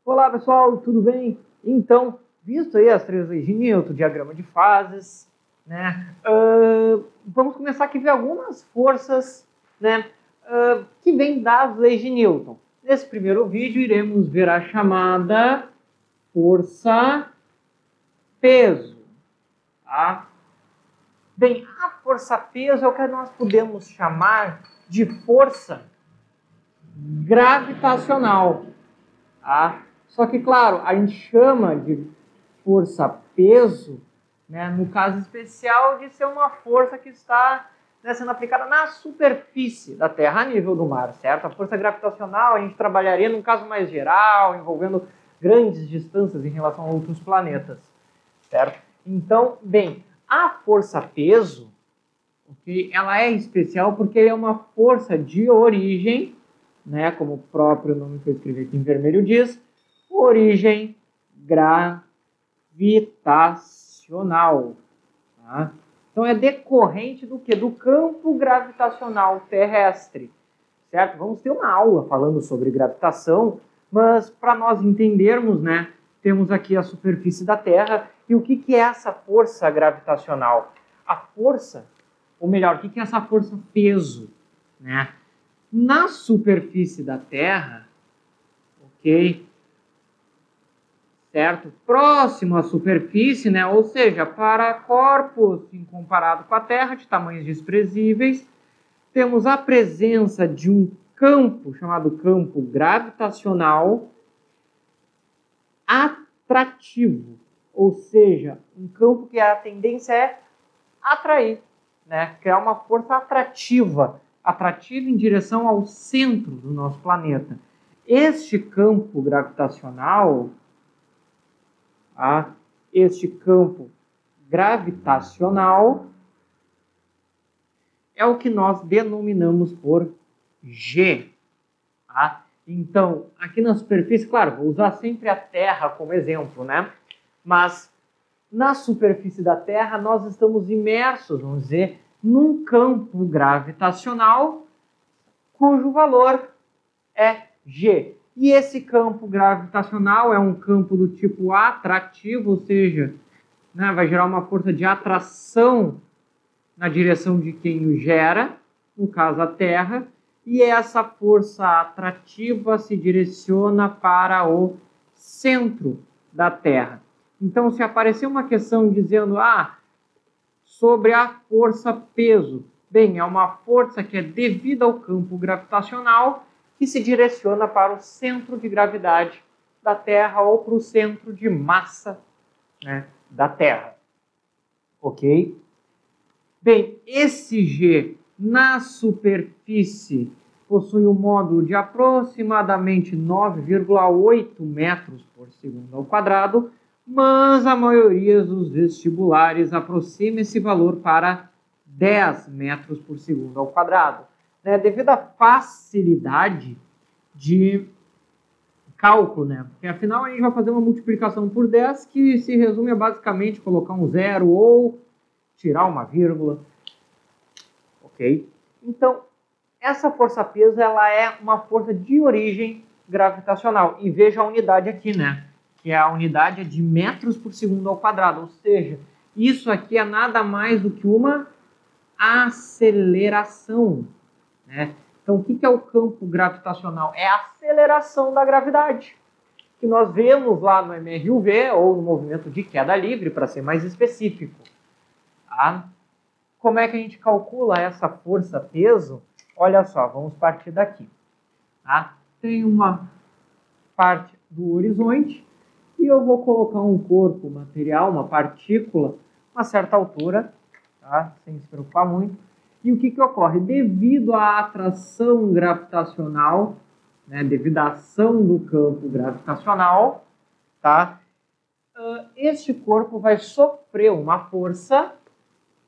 Olá pessoal, tudo bem? Então, visto aí as três leis de Newton, diagrama de fases, né? Vamos começar aqui a ver algumas forças, né, que vêm das leis de Newton. Nesse primeiro vídeo iremos ver a chamada força-peso. Tá? Bem, a força-peso é o que nós podemos chamar de força gravitacional. Tá? Só que, claro, a gente chama de força-peso, né, no caso especial de ser uma força que está, né, sendo aplicada na superfície da Terra, a nível do mar, certo? A força gravitacional a gente trabalharia num caso mais geral, envolvendo grandes distâncias em relação a outros planetas, certo? Então, bem, a força-peso, okay, ela é especial porque é uma força de origem, né, como o próprio nome que eu escrevi aqui em vermelho diz, origem gravitacional. Tá? Então é decorrente do que? Do campo gravitacional terrestre. Certo? Vamos ter uma aula falando sobre gravitação, mas para nós entendermos, né, temos aqui a superfície da Terra. E o que é essa força gravitacional? A força, ou melhor, o que é essa força-peso? Né? Na superfície da Terra, ok? Certo? Próximo à superfície, né? Ou seja, para corpos comparado com a Terra, de tamanhos desprezíveis, temos a presença de um campo chamado campo gravitacional atrativo. Ou seja, um campo que a tendência é atrair, né? Criar uma força atrativa em direção ao centro do nosso planeta. Este campo gravitacional, é o que nós denominamos por G. Tá? Então, aqui na superfície, claro, vou usar sempre a Terra como exemplo, né? Mas na superfície da Terra nós estamos imersos, vamos dizer, num campo gravitacional cujo valor é G. E esse campo gravitacional é um campo do tipo atrativo, ou seja, né, vai gerar uma força de atração na direção de quem o gera, no caso a Terra, e essa força atrativa se direciona para o centro da Terra. Então, se aparecer uma questão dizendo sobre a força-peso, bem, é uma força que é devida ao campo gravitacional que se direciona para o centro de gravidade da Terra ou para o centro de massa, né, da Terra. Ok? Bem, esse G na superfície possui um módulo de aproximadamente 9,8 metros por segundo ao quadrado, mas a maioria dos vestibulares aproxima esse valor para 10 metros por segundo ao quadrado. Né? Devido à facilidade de cálculo, né? Porque afinal a gente vai fazer uma multiplicação por 10 que se resume a basicamente colocar um zero ou tirar uma vírgula. Ok? Então, essa força-peso ela é uma força de origem gravitacional. E veja a unidade aqui, né? Que a unidade é de metros por segundo ao quadrado. Ou seja, isso aqui é nada mais do que uma aceleração. Né? Então, o que é o campo gravitacional? É a aceleração da gravidade, que nós vemos lá no MRUV, ou no movimento de queda livre, para ser mais específico. Tá? Como é que a gente calcula essa força-peso? Olha só, vamos partir daqui. Tá? Tem uma parte do horizonte e eu vou colocar um corpo material, uma partícula, a uma certa altura, tá? Sem se preocupar muito. E o que ocorre? Devido à atração gravitacional, né, devido à ação do campo gravitacional, tá? Este corpo vai sofrer uma força,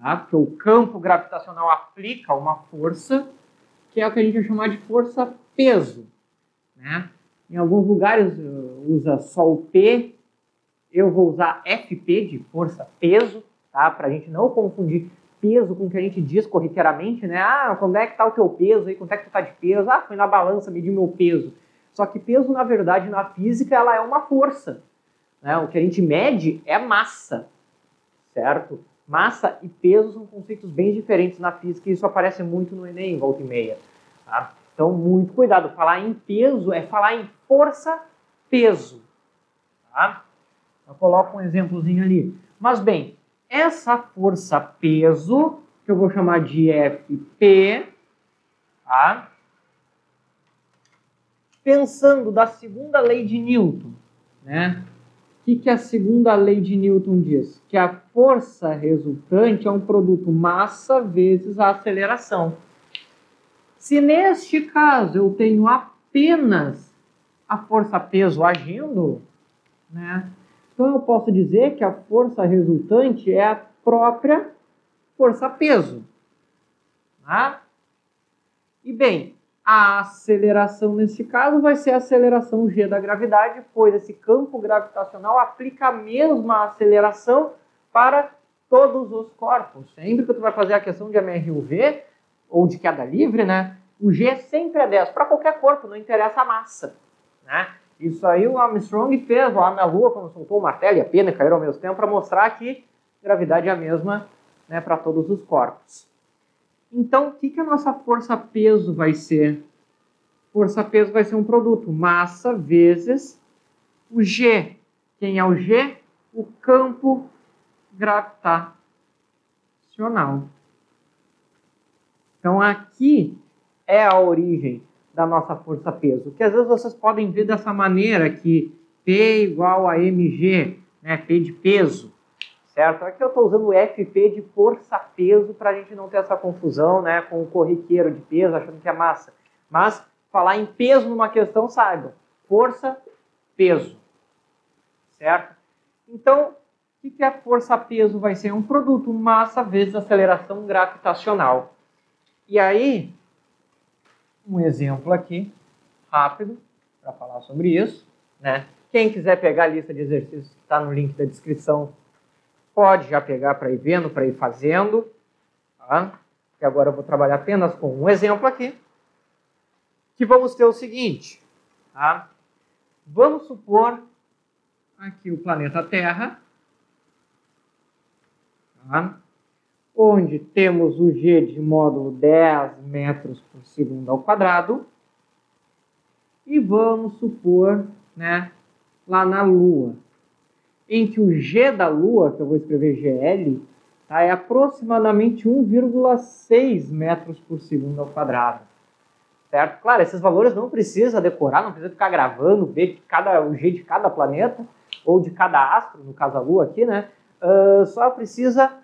tá? Porque o campo gravitacional aplica uma força, que é o que a gente vai chamar de força-peso. Né? Em alguns lugares usa só o P, eu vou usar FP de força-peso, tá? Para a gente não confundir peso com o que a gente diz corriqueiramente, né? Quando é que está o teu peso aí? Quanto é que tu está de peso? Fui na balança medir meu peso. Só que peso, na verdade, na física, ela é uma força, né? O que a gente mede é massa, certo? Massa e peso são conceitos bem diferentes na física e isso aparece muito no Enem, volta e meia. Tá? Então, muito cuidado. Falar em peso é falar em força-peso. Tá? Eu coloco um exemplozinho ali. Mas, bem, essa força-peso, que eu vou chamar de Fp, tá? Pensando da segunda lei de Newton, né? O que a segunda lei de Newton diz? Que a força resultante é um produto massa vezes a aceleração. Se neste caso eu tenho apenas a força-peso agindo, né? Então eu posso dizer que a força resultante é a própria força-peso. Tá? E bem, a aceleração nesse caso vai ser a aceleração g da gravidade, pois esse campo gravitacional aplica a mesma aceleração para todos os corpos. Sempre que tu vai fazer a questão de MRUV, ou de queda livre, né, o g sempre é 10, para qualquer corpo, não interessa a massa. Né? Isso aí o Armstrong fez lá na Lua, quando soltou o martelo e a pena caíram ao mesmo tempo, para mostrar que a gravidade é a mesma, né, para todos os corpos. Então, o que a nossa força-peso vai ser? Força-peso vai ser um produto massa vezes o G. Quem é o G? O campo gravitacional. Então, aqui é a origem da nossa força-peso. Que às vezes vocês podem ver dessa maneira que P igual a mg, né? P de peso. Certo? Aqui eu estou usando o FP de força-peso para a gente não ter essa confusão, né, com o corriqueiro de peso, achando que é massa. Mas falar em peso numa questão, saibam, força, peso. Certo? Então, o que a força-peso vai ser? Um produto massa vezes aceleração gravitacional. E aí, um exemplo aqui, rápido, para falar sobre isso. Né? Quem quiser pegar a lista de exercícios que está no link da descrição, pode já pegar para ir vendo, para ir fazendo. Tá? E agora eu vou trabalhar apenas com um exemplo aqui. Que vamos ter o seguinte. Tá? Vamos supor aqui o planeta Terra. Tá? Onde temos o G de módulo 10 metros por segundo ao quadrado. E vamos supor, né, lá na Lua, em que o G da Lua, que eu vou escrever GL, tá, é aproximadamente 1,6 metros por segundo ao quadrado. Certo? Claro, esses valores não precisa decorar, não precisa ficar gravando, ver o G de cada planeta, ou de cada astro, no caso a Lua aqui, né? Só precisa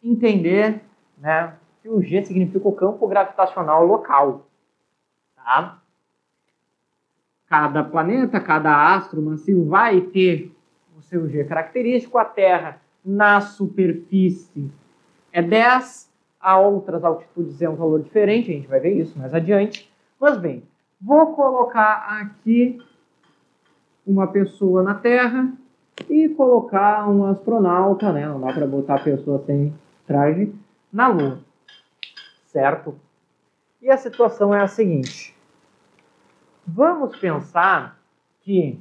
entender, né, que o G significa o campo gravitacional local. Tá? Cada planeta, cada astro massivo vai ter o seu G característico. A Terra, na superfície, é 10. A outras altitudes é um valor diferente, a gente vai ver isso mais adiante. Mas bem, vou colocar aqui uma pessoa na Terra e colocar um astronauta, né? Não dá para botar a pessoa sem traje, na Lua. Certo? E a situação é a seguinte. Vamos pensar que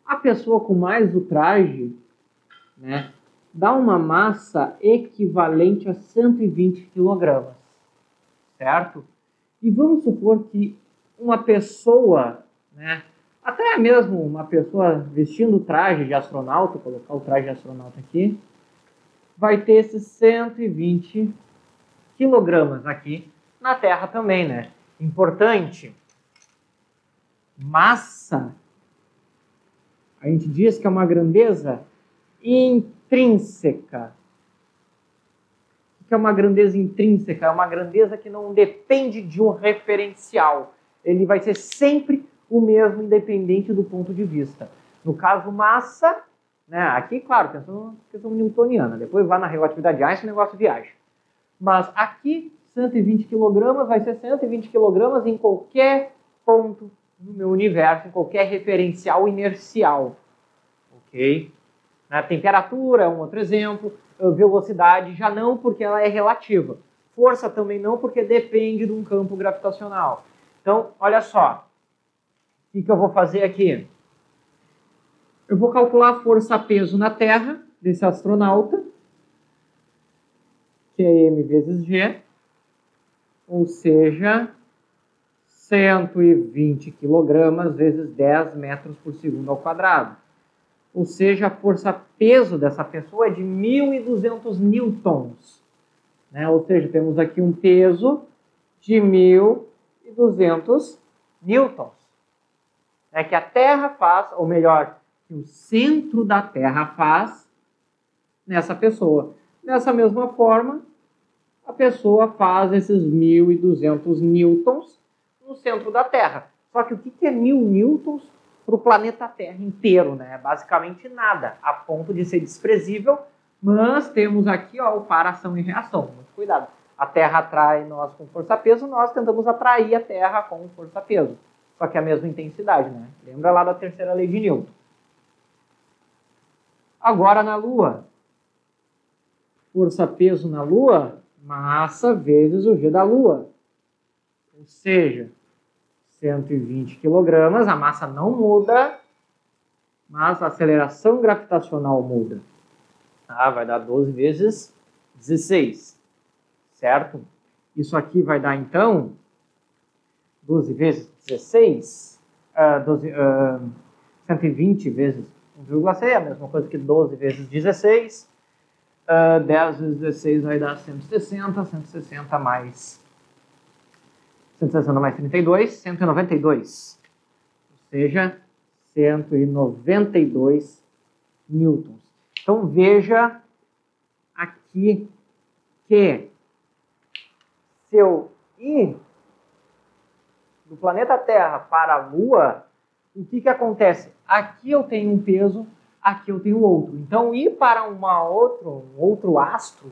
a pessoa com mais o traje, né, dá uma massa equivalente a 120 kg, certo? E vamos supor que uma pessoa, né, até mesmo uma pessoa vestindo o traje de astronauta, vou colocar o traje de astronauta aqui, vai ter esses 120 kg aqui na Terra também, né? Importante. Massa, a gente diz que é uma grandeza intrínseca. O que é uma grandeza intrínseca? É uma grandeza que não depende de um referencial. Ele vai ser sempre o mesmo, independente do ponto de vista. No caso, massa, né? Aqui, claro, pensando na questão newtoniana. Depois vai na relatividade de Einstein, o negócio viaja. Mas aqui, 120 kg vai ser 120 kg em qualquer ponto no meu universo, em qualquer referencial inercial. Ok? A temperatura é um outro exemplo. Velocidade já não, porque ela é relativa. Força também não, porque depende de um campo gravitacional. Então, olha só. O que eu vou fazer aqui? Eu vou calcular a força-peso na Terra desse astronauta, que é m vezes g, ou seja, 120 kg vezes 10 metros por segundo ao quadrado. Ou seja, a força-peso dessa pessoa é de 1.200 newtons. Né? Ou seja, temos aqui um peso de 1.200 newtons. É que a Terra faz, ou melhor, que o centro da Terra faz nessa pessoa. Dessa mesma forma, a pessoa faz esses 1.200 newtons no centro da Terra. Só que o que é 1.000 newtons para o planeta Terra inteiro? Né? Basicamente nada, a ponto de ser desprezível, mas temos aqui ó, o par ação e reação. Muito cuidado. A Terra atrai nós com força-peso, nós tentamos atrair a Terra com força-peso. Só que é a mesma intensidade, né? Lembra lá da terceira lei de Newton. Agora na Lua. Força-peso na Lua, massa vezes o G da Lua. Ou seja, 120 kg, a massa não muda, mas a aceleração gravitacional muda. Ah, vai dar 12 vezes 16, certo? Isso aqui vai dar, então, 12 vezes 16, 120 vezes 1,6, a mesma coisa que 12 vezes 16. 10 vezes 16 vai dar 160, 160 mais 160 mais 32, 192. Ou seja, 192 newtons. Então veja aqui que se eu ir do planeta Terra para a Lua, o que acontece? Aqui eu tenho um peso, aqui eu tenho outro. Então, ir para um outro astro,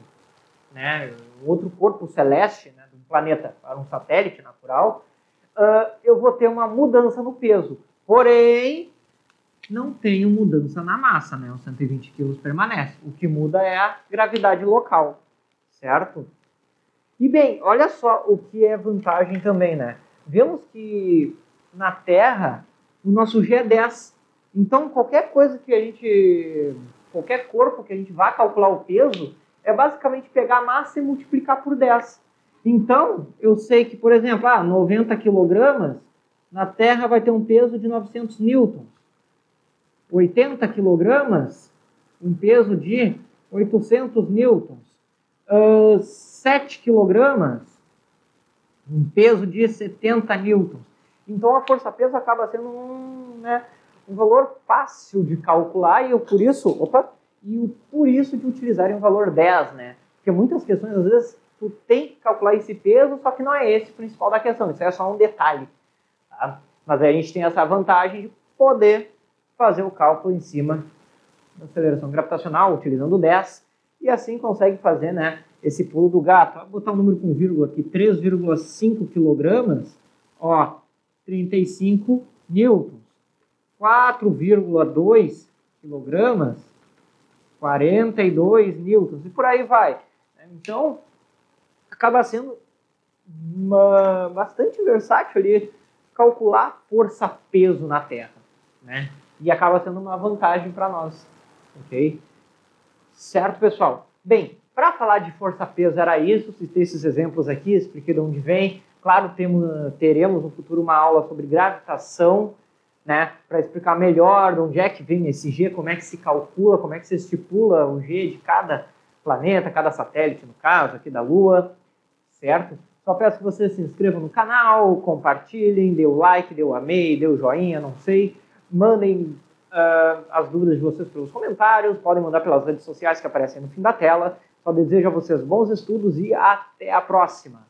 né, um outro corpo celeste, né, de um planeta para um satélite natural, eu vou ter uma mudança no peso. Porém, não tenho mudança na massa, né? Os 120 quilos permanece. O que muda é a gravidade local, certo? E bem, olha só o que é vantagem também, né? Vemos que na Terra o nosso G é 10. Então qualquer corpo que a gente vá calcular o peso é basicamente pegar a massa e multiplicar por 10. Então eu sei que, por exemplo, 90 kg na Terra vai ter um peso de 900 newtons. 80 kg, um peso de 800 newtons. 7 kg, um peso de 70 newtons. Então a força-peso acaba sendo um valor fácil de calcular e por isso de utilizarem o valor 10, né? Porque muitas questões, às vezes, tu tem que calcular esse peso, só que não é esse o principal da questão, isso é só um detalhe. Tá? Mas aí a gente tem essa vantagem de poder fazer o cálculo em cima da aceleração gravitacional, utilizando o 10, e assim consegue fazer, né, esse pulo do gato. Vou botar um número com vírgula aqui, 3,5 kg, 35 newtons. 4,2 kg, 42 newtons, e por aí vai. Então, acaba sendo bastante versátil ali calcular força-peso na Terra, né? E acaba sendo uma vantagem para nós, ok? Certo, pessoal? Bem, para falar de força-peso era isso, citei esses exemplos aqui, expliquei de onde vem. Claro, teremos no futuro uma aula sobre gravitação, né, para explicar melhor de onde é que vem esse G, como é que se calcula, como é que se estipula o G de cada planeta, cada satélite, no caso, aqui da Lua, certo? Só peço que vocês se inscrevam no canal, compartilhem, dê o like, dê o amei, dê o joinha, não sei. Mandem as dúvidas de vocês pelos comentários, podem mandar pelas redes sociais que aparecem no fim da tela. Só desejo a vocês bons estudos e até a próxima!